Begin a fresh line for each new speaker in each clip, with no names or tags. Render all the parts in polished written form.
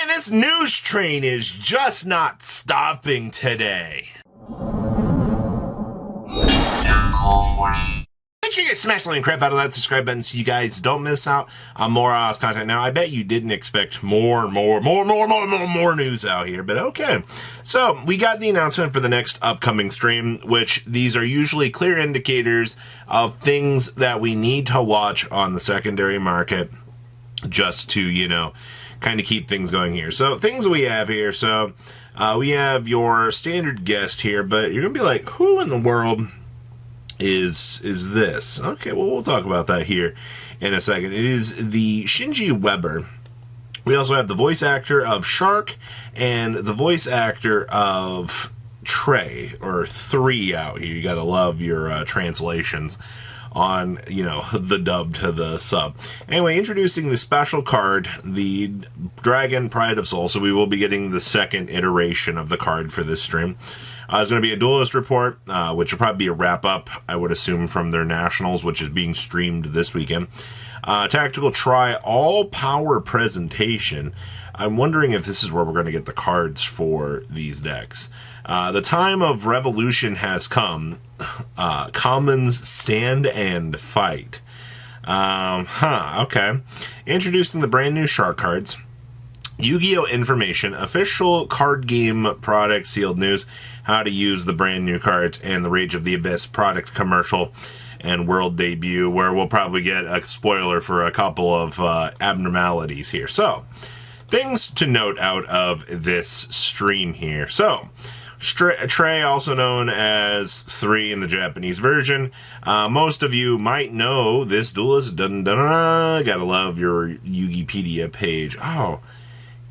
Man, this news train is just not stopping today. Make sure you guys smash the like crap out of that subscribe button so you guys don't miss out on more Oz content. Now, I bet you didn't expect more news out here, but okay. So, we got the announcement for the next upcoming stream, which these are usually clear indicators of things that we need to watch on the secondary market just to, you know, kind of keep things going here. So, things we have here. So, we have your standard guest here, but you're going to be like, who in the world is this? Okay, well, we'll talk about that here in a second. It is the Shinji Weber. We also have the voice actor of Shark and the voice actor of Trey, or 3 out here. You gotta love your translations on, you know, the dub to the sub. Anyway, introducing the special card, the Dragon Pride of Soul. So we will be getting the second iteration of the card for this stream. There's going to be a Duelist report, which will probably be a wrap-up, I would assume, from their Nationals, which is being streamed this weekend. Tactical Try all-power presentation. I'm wondering if this is where we're going to get the cards for these decks. The time of revolution has come. Commons stand and fight. Okay. Introducing the brand new Shark cards. Yu-Gi-Oh! Information, official card game product sealed news, how to use the brand new cards, and the Rage of the Abyss product commercial and world debut, where we'll probably get a spoiler for a couple of abnormalities here. So, things to note out of this stream here. So, Trey, also known as 3 in the Japanese version. Most of you might know this duelist. Gotta love your Yugipedia page. Oh,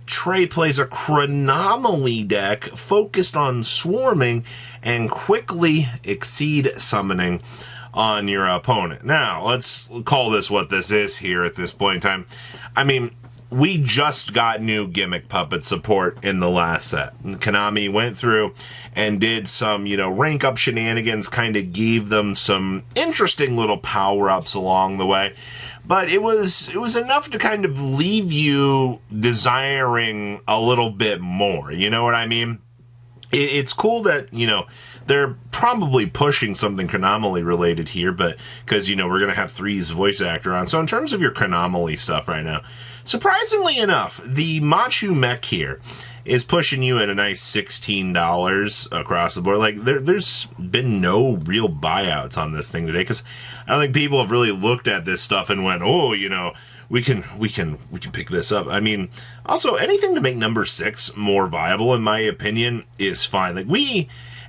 Trey plays a Chronomaly deck focused on swarming and quickly exceed summoning on your opponent. Now, let's call this what this is here at this point in time. I mean, we just got new Gimmick Puppet support in the last set. Konami went through and did some, you know, rank up shenanigans, kind of gave them some interesting little power-ups along the way. But it was enough to kind of leave you desiring a little bit more. You know what I mean? It's cool that, you know, they're probably pushing something Chronomaly related here, but because, you know, we're going to have 3's voice actor on. So in terms of your Chronomaly stuff right now, surprisingly enough, the Machu Mech here is pushing you at a nice $16 across the board. Like, there's been no real buyouts on this thing today, because I don't think people have really looked at this stuff and went, oh, you know, we can pick this up. I mean, also, anything to make number 6 more viable, in my opinion, is fine. Like,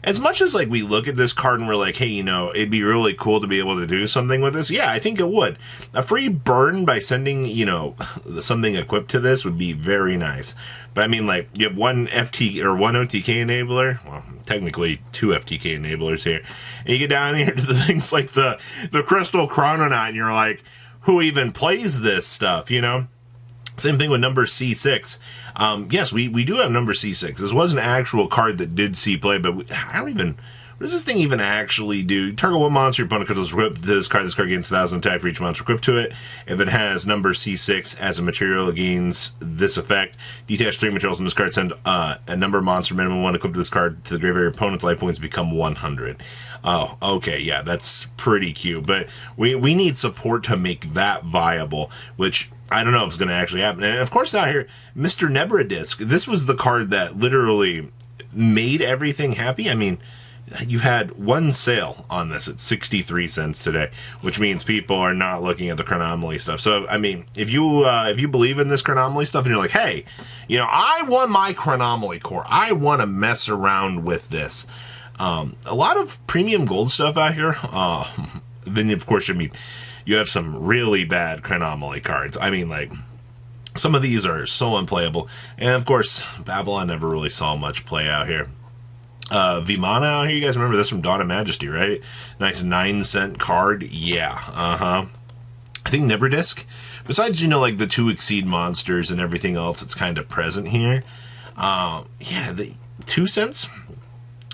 as much as, like, we look at this card and we're like, hey, you know, it'd be really cool to be able to do something with this. Yeah, I think it would. A free burn by sending, you know, something equipped to this would be very nice. But I mean, like, you have one FT or one OTK enabler. Well, technically 2 FTK enablers here. And you get down here to the things like the Crystal Chrononaut, and you're like, who even plays this stuff, you know? Same thing with number C6. Yes, we do have number C6. This was an actual card that did see play, but I don't even... What does this thing even actually do? Target one monster, your opponent controls equipped to this card. This card gains 1,000 attack for each monster equipped to it. If it has number C6 as a material, it gains this effect. Detach 3 materials from this card. Send a number of monster minimum 1 equipped to this card to the graveyard. Your opponent's life points become 100. Oh, okay, yeah, that's pretty cute. But we need support to make that viable, which I don't know if it's going to actually happen. And of course, out here, Mr. Nebradisc. This was the card that literally made everything happy. I mean, you had one sale on this at 63 cents today, which means people are not looking at the Chronomaly stuff. So, I mean, if you believe in this Chronomaly stuff and you're like, hey, you know, I want my Chronomaly core, I want to mess around with this. A lot of premium gold stuff out here. Then, of course, I mean, you have some really bad Chronomaly cards. I mean, like, some of these are so unplayable. And, of course, Babylon never really saw much play out here. Vimana out here, you guys remember this from Dawn of Majesty, right? Nice 9-cent card. Yeah, I think Nebradisc, besides, you know, like the 2 Exceed monsters and everything else that's kind of present here, yeah, the 2 cents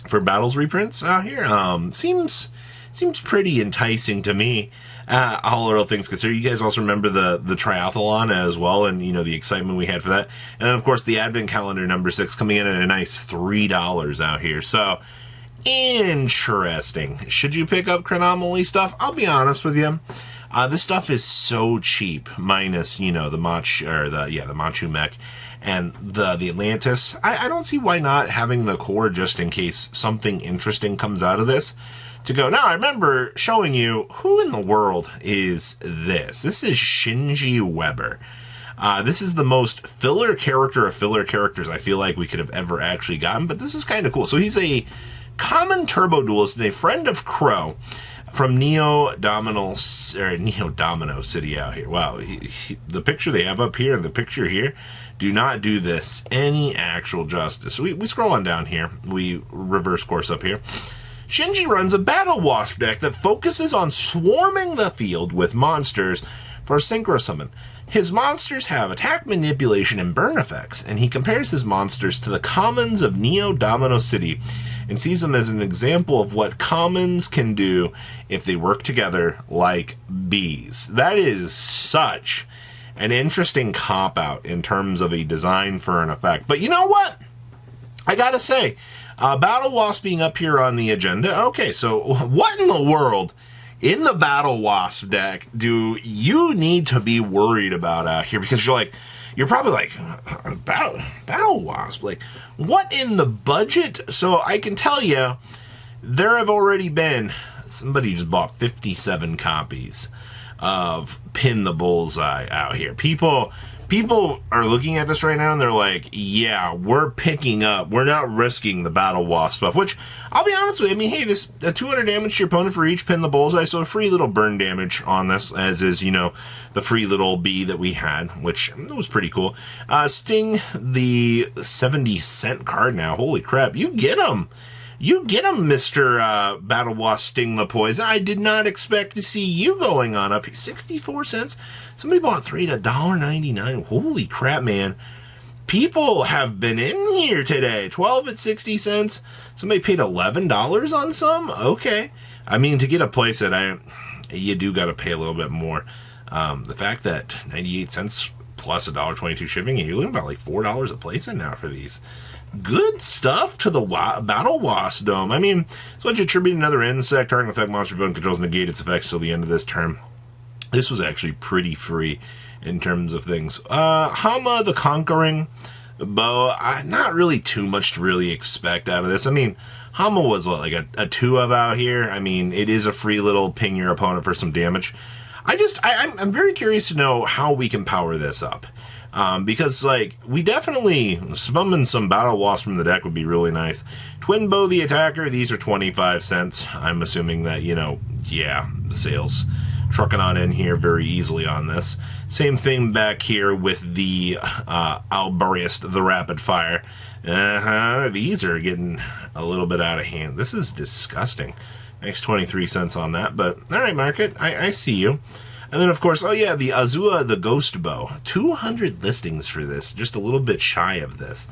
for Battles reprints out here, seems seems pretty enticing to me. All little things considered. You guys also remember the triathlon as well, and the excitement we had for that. And then of course the advent calendar number 6 coming in at a nice $3 out here. So interesting. Should you pick up Chronomaly stuff? I'll be honest with you. This stuff is so cheap, minus the Machu Mech and the Atlantis. I don't see why not having the core just in case something interesting comes out of this. To go, now I remember showing you who in the world is this. This is Shinji Weber. This is the most filler character of filler characters I feel like we could have ever actually gotten, but this is kind of cool. So he's a common turbo duelist and a friend of Crow from Neo Domino City out here. Wow, the picture they have up here and the picture here do not do this any actual justice. So we scroll on down here. We reverse course up here. Shinji runs a Battle Wasp deck that focuses on swarming the field with monsters for a Synchro Summon. His monsters have attack, manipulation, and burn effects, and he compares his monsters to the commons of Neo Domino City and sees them as an example of what commons can do if they work together like bees. That is such an interesting cop-out in terms of a design for an effect. But you know what? I gotta say, Battle Wasp being up here on the agenda. Okay, so what in the world in the Battle Wasp deck do you need to be worried about out here? Because you're probably like, Battle Wasp, like, what in the budget? So I can tell you, there have already been, somebody just bought 57 copies of Pin the Bullseye out here. People are looking at this right now and they're like, yeah, we're picking up. We're not risking the Battle Wasp stuff, which I'll be honest with you. I mean, hey, this 200 damage to your opponent for each Pin the Bullseye, so a free little burn damage on this, as is, the free little bee that we had, which was pretty cool. Sting, the 70-cent card now. Holy crap, you get him. You get him, Mr. Battle Wasp Sting the Poison. I did not expect to see you going on up. 64 cents. Somebody bought 3 at $1.99. Holy crap, man. People have been in here today. 12 at 60 cents. Somebody paid $11 on some? Okay. I mean, to get a playset, you do got to pay a little bit more. The fact that 98 cents plus $1.22 shipping, and you're looking about like $4 a playset now for these. Good stuff to the Battle Wasp Dome. I mean, so once you attribute another insect, target effect, monster opponent controls negate its effects till the end of this turn. This was actually pretty free in terms of things. Hama the Conquering Bow, not really too much to really expect out of this. I mean, Hama was what, like a 2 of out here. I mean, it is a free little ping your opponent for some damage. I'm very curious to know how we can power this up. Because, we definitely, summon some Battle Wasp from the deck would be really nice. Twin Bow the Attacker, these are 25 cents. I'm assuming that, the sales trucking on in here very easily on this. Same thing back here with the Albarist, the Rapid Fire. These are getting a little bit out of hand. This is disgusting. Nice 23 cents on that, but alright, market, I see you. And then, of course, the Azua, the Ghost Bow. 200 listings for this. Just a little bit shy of this.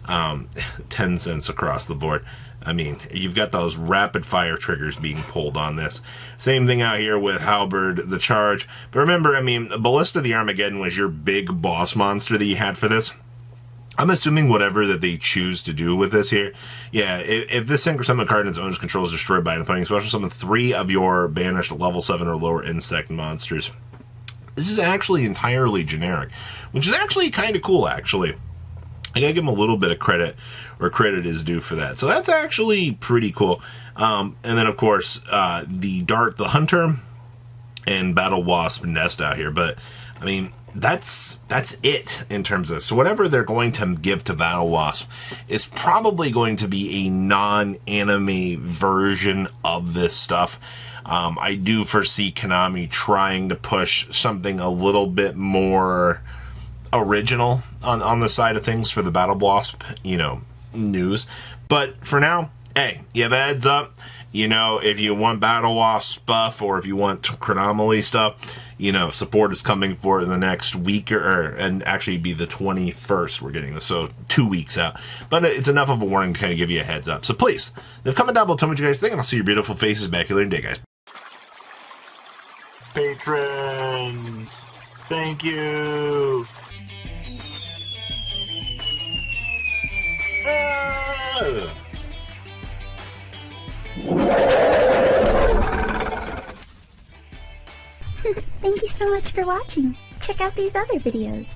10 cents across the board. I mean, you've got those rapid fire triggers being pulled on this. Same thing out here with Halberd, the Charge. But remember, I mean, Ballista the Armageddon was your big boss monster that you had for this. I'm assuming whatever that they choose to do with this here. Yeah, if this Synchro Summon card in its owner's control is destroyed by an opponent, special summon 3 of your banished level 7 or lower insect monsters. This is actually entirely generic, which is actually kind of cool, actually. I gotta give them a little bit of credit where credit is due for that. So that's actually pretty cool. And then, of course, the Dart the Hunter and Battle Wasp Nest out here. But, I mean, that's it in terms of this. So whatever they're going to give to Battle Wasp is probably going to be a non-anime version of this stuff. I do foresee Konami trying to push something a little bit more original on the side of things for the Battle Wasp, news. But for now, hey, you have a heads up. If you want Battle Wasp stuff or if you want Chronomaly stuff, support is coming for the next week and actually be the 21st we're getting this, so 2 weeks out. But it's enough of a warning to kind of give you a heads up. So please, comment down below, tell me what you guys think, and I'll see your beautiful faces back here later today, guys. Patrons, thank you.
Thank you so much for watching. Check out these other videos.